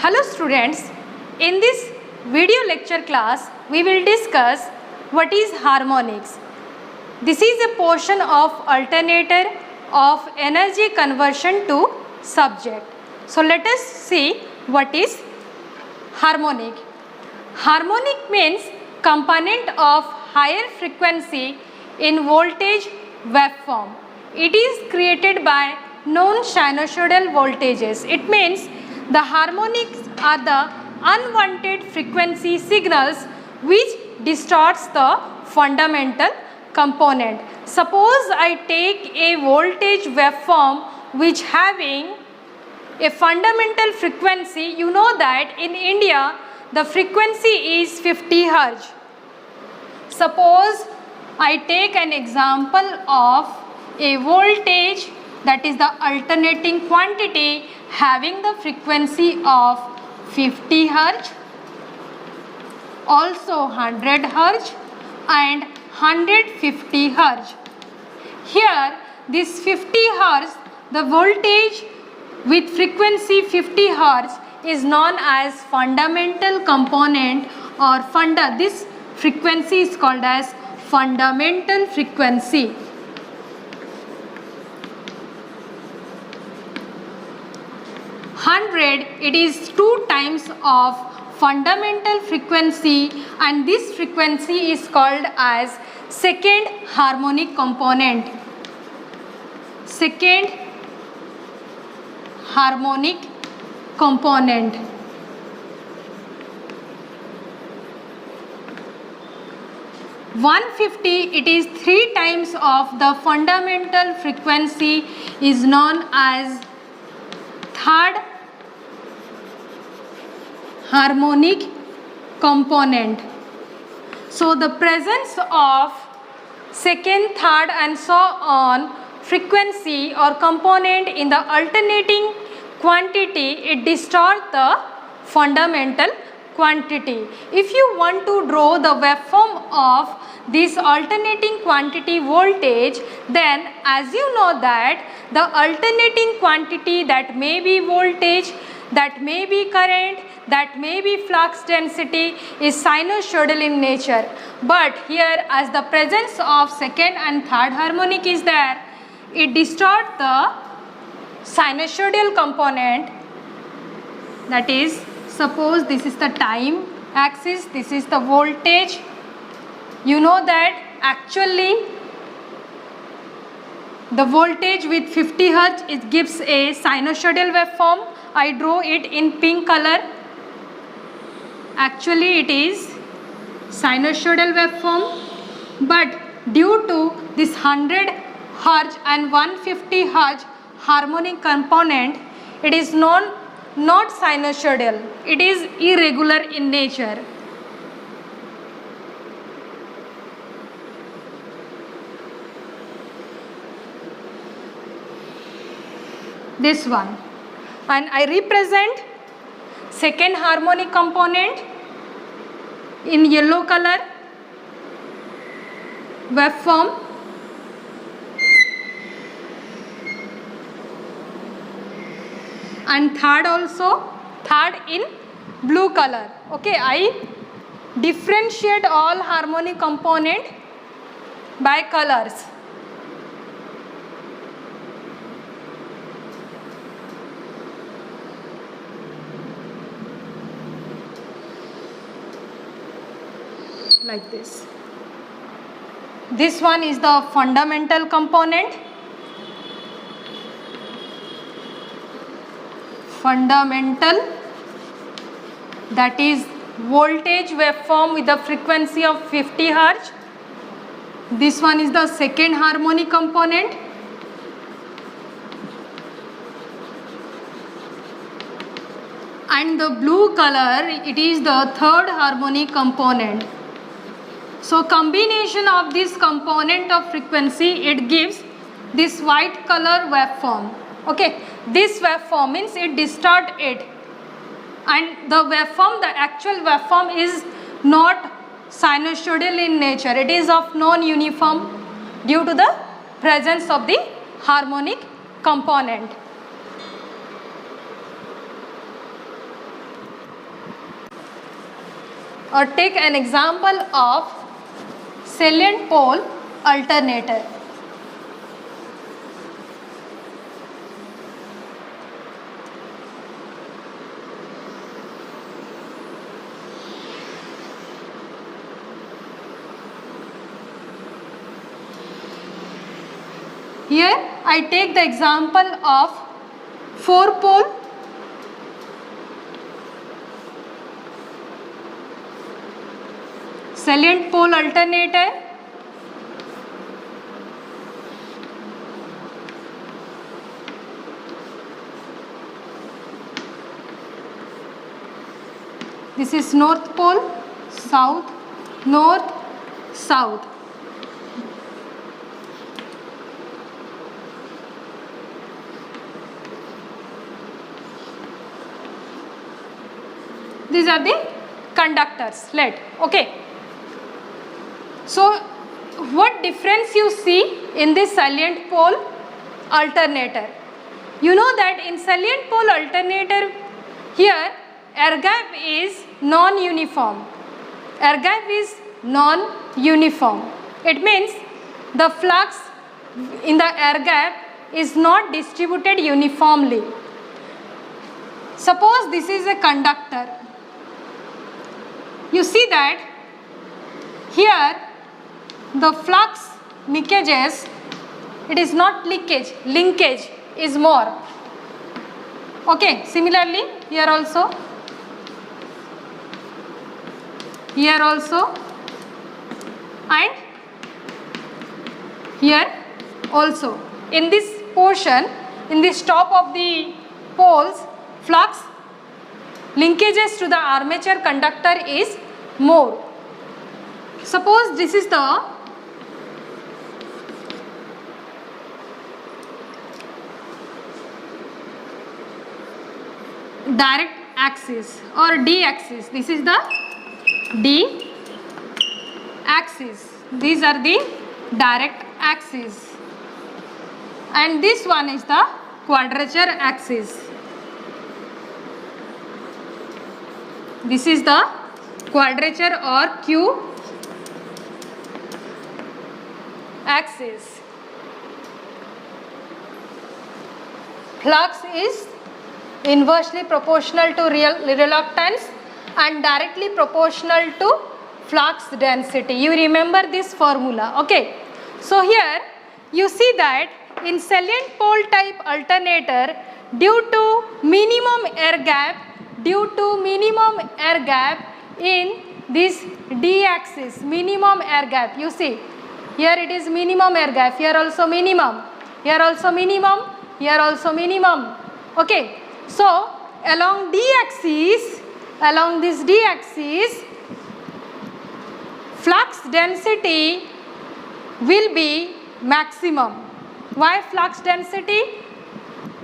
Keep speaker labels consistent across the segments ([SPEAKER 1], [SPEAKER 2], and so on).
[SPEAKER 1] Hello students, in this video lecture class we will discuss what is harmonics. This is a portion of alternator of energy conversion to subject. So let us see what is harmonic. Harmonic means component of higher frequency in voltage waveform. It is created by non-sinusoidal voltages. It means the harmonics are the unwanted frequency signals which distorts the fundamental component. Suppose I take a voltage waveform which having a fundamental frequency. You know that in India the frequency is 50 Hz. Suppose I take an example of a voltage, that is the alternating quantity having the frequency of 50 Hz, also 100 Hz and 150 Hz. Here this 50 Hz, the voltage with frequency 50 Hz is known as fundamental component or funda. This frequency is called as fundamental frequency. 100, it is 2 times of fundamental frequency, and this frequency is called as second harmonic component. Second harmonic component. (150), it is 3 times of the fundamental frequency, is known as third harmonic component. So the presence of second, third and so on frequency or component in the alternating quantity, it distorts the fundamental quantity. If you want to draw the waveform of this alternating quantity voltage, then as you know that the alternating quantity, that may be voltage, that may be current, that may be flux density, is sinusoidal in nature. But here, as the presence of second and third harmonic is there, it distorts the sinusoidal component. That is, suppose this is the time axis, this is the voltage. You know that actually the voltage with 50 Hz, it gives a sinusoidal waveform. I draw it in pink color. Actually it is sinusoidal waveform, but due to this 100 Hz and 150 Hz harmonic component, it is not sinusoidal. It is irregular in nature. This one, and I represent second harmonic component in yellow color waveform, and third also, third in blue color. Okay, I differentiate all harmonic component by colors. Like this. This one is the fundamental component. Fundamental, that is voltage waveform with the frequency of 50 Hz. This one is the second harmonic component. And the blue color, it is the third harmonic component. So combination of this component of frequency, it gives this white color waveform. Okay, this waveform means it distorts it, and the waveform, the actual waveform is not sinusoidal in nature. It is of non-uniform due to the presence of the harmonic component. or take an example of salient pole alternator. Here I take the example of 4-pole salient pole alternator. This is north pole, south, north, south. These are the conductors, lead. Okay. So, what difference you see in this salient pole alternator? You know that in salient pole alternator, here air gap is non-uniform. Air gap is non-uniform. It means the flux in the air gap is not distributed uniformly. Suppose this is a conductor. You see that here the flux leakages, it is not leakage, linkage is more. Okay, similarly here also, and here also. In this portion, in this top of the poles, flux linkages to the armature conductor is more. Suppose this is the direct axis or D axis. This is the D axis. These are the direct axis. And this one is the quadrature axis. This is the quadrature or Q axis. Flux is inversely proportional to reluctance and directly proportional to flux density. You remember this formula, okay? So here you see that in salient pole type alternator, due to minimum air gap in this D axis, minimum air gap, you see here it is minimum air gap, here also minimum, here also minimum, here also minimum. Okay, so along D axis, along this D axis, flux density will be maximum. Why flux density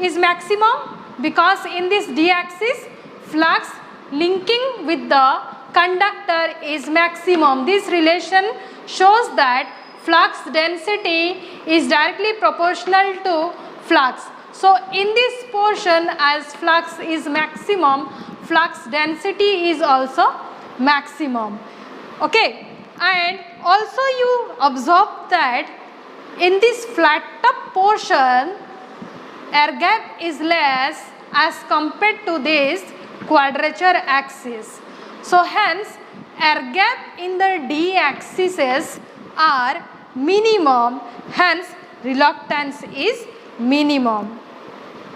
[SPEAKER 1] is maximum? Because in this D axis, flux linking with the conductor is maximum. This relation shows that flux density is directly proportional to flux. So in this portion, as flux is maximum, flux density is also maximum. Okay, and also you observe that in this flat top portion, air gap is less as compared to this quadrature axis. So hence air gap in the D axes are minimum, hence reluctance is minimum.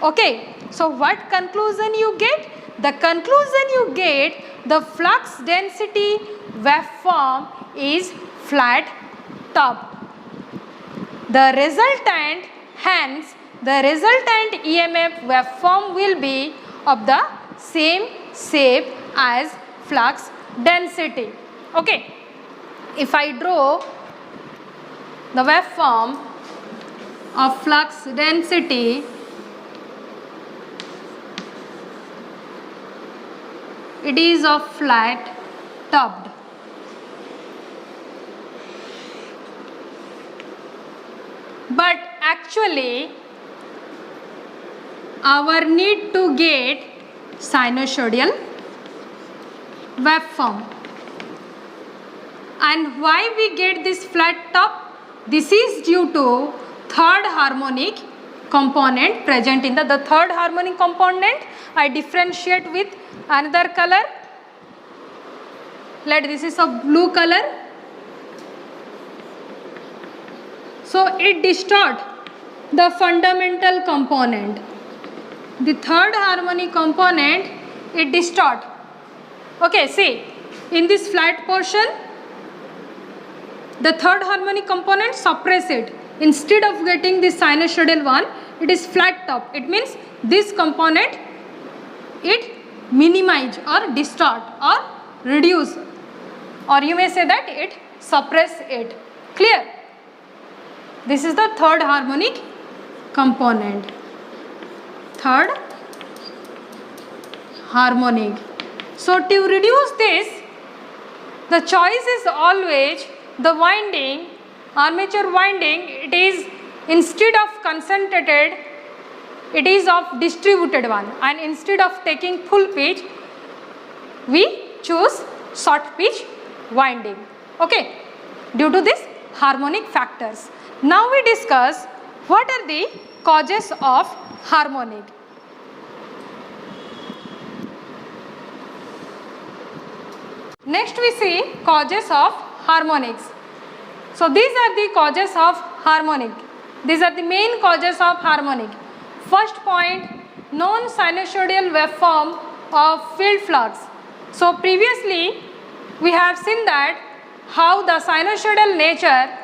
[SPEAKER 1] Okay, so what conclusion you get? The conclusion you get, the flux density waveform is flat top. The resultant, hence the resultant EMF waveform will be of the same shape as flux density. Okay, if I draw the waveform of flux density, it is of flat topped. But actually our need to get sinusoidal waveform. And why we get this flat top? This is due to third harmonic component present in the third harmonic component. I differentiate with another color. This is a blue color. So it distort the fundamental component. The third harmonic component, it distort. Okay, see, in this flat portion, the third harmonic component suppress it. Instead of getting this sinusoidal one, it is flat top. It means this component, it minimize or distort or reduce, or you may say that it suppress it. Clear? This is the third harmonic component. Third harmonic. So to reduce this, the choice is always the winding, armature winding. It is instead of concentrated, it is of distributed one, and instead of taking full pitch, we choose short pitch winding. Okay, due to this harmonic factors. Now we discuss what are the causes of harmonic. Next we see causes of harmonics. So these are the causes of harmonic. These are the main causes of harmonic. First point, non-sinusoidal waveform of field flux. So previously we have seen that how the sinusoidal nature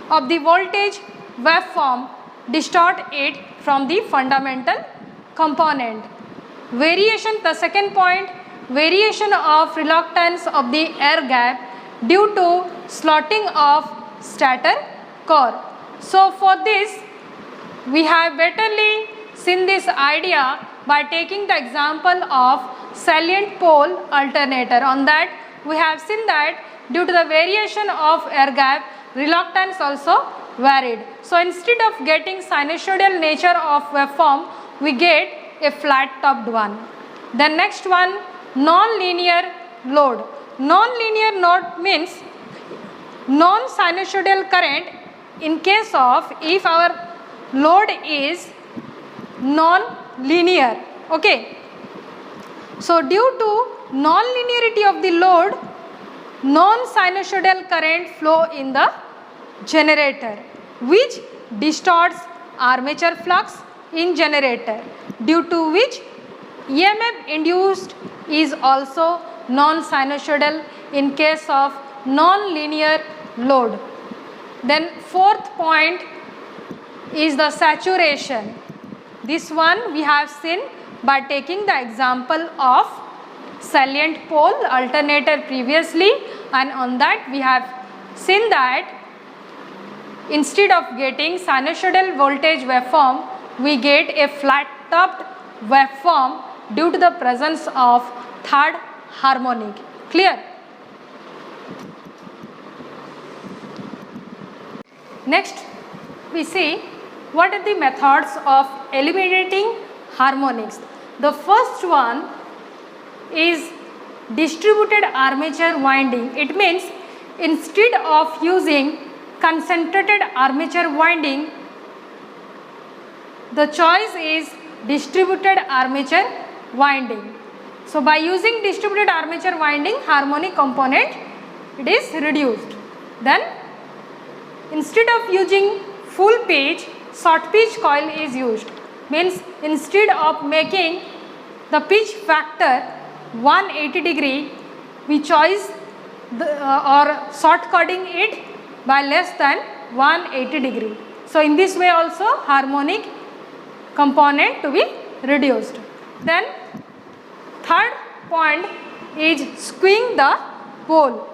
[SPEAKER 1] of the voltage waveform distort it from the fundamental component. Variation, the second point, variation of reluctance of the air gap due to slotting of stator core. So for this, we have betterly seen this idea by taking the example of salient pole alternator. On that, we have seen that due to the variation of air gap, reluctance also varied. So instead of getting sinusoidal nature of waveform, we get a flat topped one. Then next one, non-linear load. Non-linear load means non-sinusoidal current in case of if our load is non-linear. Okay. So due to non-linearity of the load, non-sinusoidal current flow in the generator, which distorts armature flux in generator, due to which EMF induced is also non-sinusoidal in case of non-linear load. Then fourth point is the saturation. This one we have seen by taking the example of salient pole alternator previously, and on that we have seen that instead of getting sinusoidal voltage waveform, we get a flat topped waveform due to the presence of third harmonic. Clear? Next we see what are the methods of eliminating harmonics. The first one is distributed armature winding. It means instead of using concentrated armature winding, the choice is distributed armature winding. So by using distributed armature winding, harmonic component it is reduced. Then instead of using full pitch, short pitch coil is used. Means instead of making the pitch factor 180 degree, we choose or short cutting it by less than 180 degree. So in this way also harmonic component to be reduced. Then third point is skewing the pole.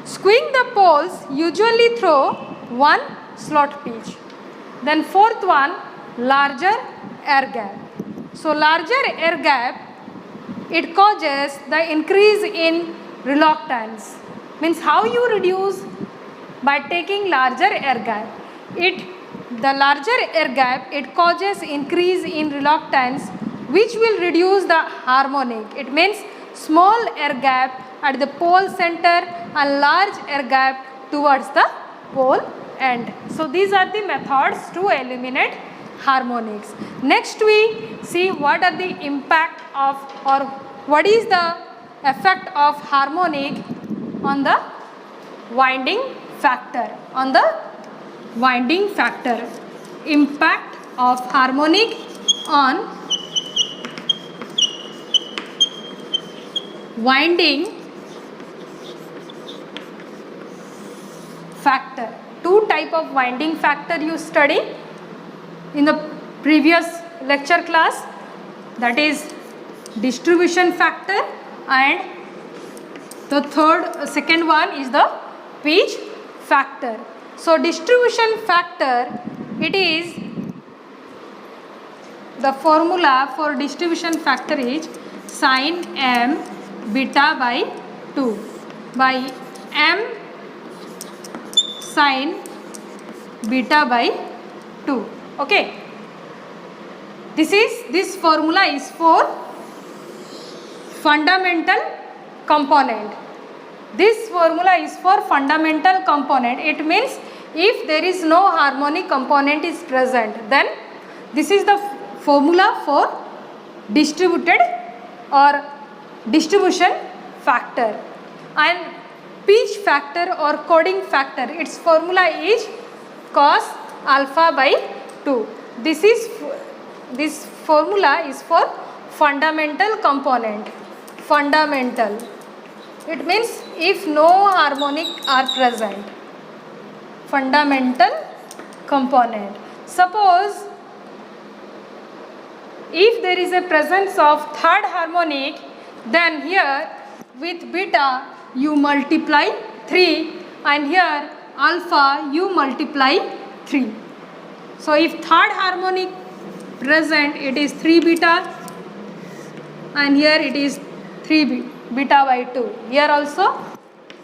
[SPEAKER 1] Skewing the poles usually through one slot pitch. Then fourth one, larger air gap. So larger air gap, it causes the increase in reluctance. Means how you reduce? By taking larger air gap. The larger air gap, it causes increase in reluctance, which will reduce the harmonic. It means small air gap at the pole center and large air gap towards the pole end. So these are the methods to eliminate harmonics. Next we see what are the impact of, or what is the effect of harmonic on the winding factor. On the winding factor, impact of harmonic on winding factor. Two type of winding factor you study in the previous lecture class, that is distribution factor, and the second one is the pitch factor. So distribution factor, it is the formula for distribution factor is sin m beta by 2 by m sin beta by 2. Okay, this formula is for fundamental component. This formula is for fundamental component. It means if there is no harmonic component is present, then this is the formula for distributed or distribution factor. And pitch factor or coding factor, its formula is cos alpha by 2. This formula is for fundamental component. Fundamental, it means if no harmonic are present. Fundamental component. Suppose if there is a presence of third harmonic, then here with beta you multiply 3 and here alpha you multiply 3. So if third harmonic present, it is 3 beta and here it is 3 beta by 2. Here also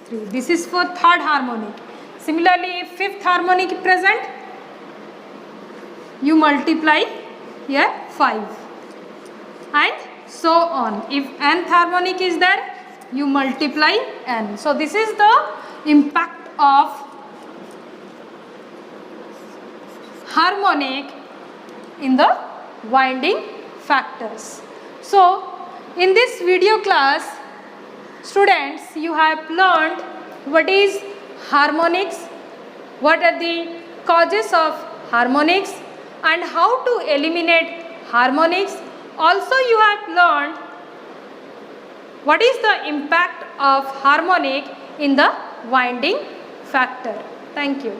[SPEAKER 1] 3. This is for third harmonic. Similarly, if fifth harmonic present, you multiply here 5 and so on. If nth harmonic is there, you multiply n. So this is the impact of harmonic in the winding factors. So in this video class, students, you have learned what is harmonics, what are the causes of harmonics and how to eliminate harmonics. Also you have learned what is the impact of harmonic in the winding factor. Thank you.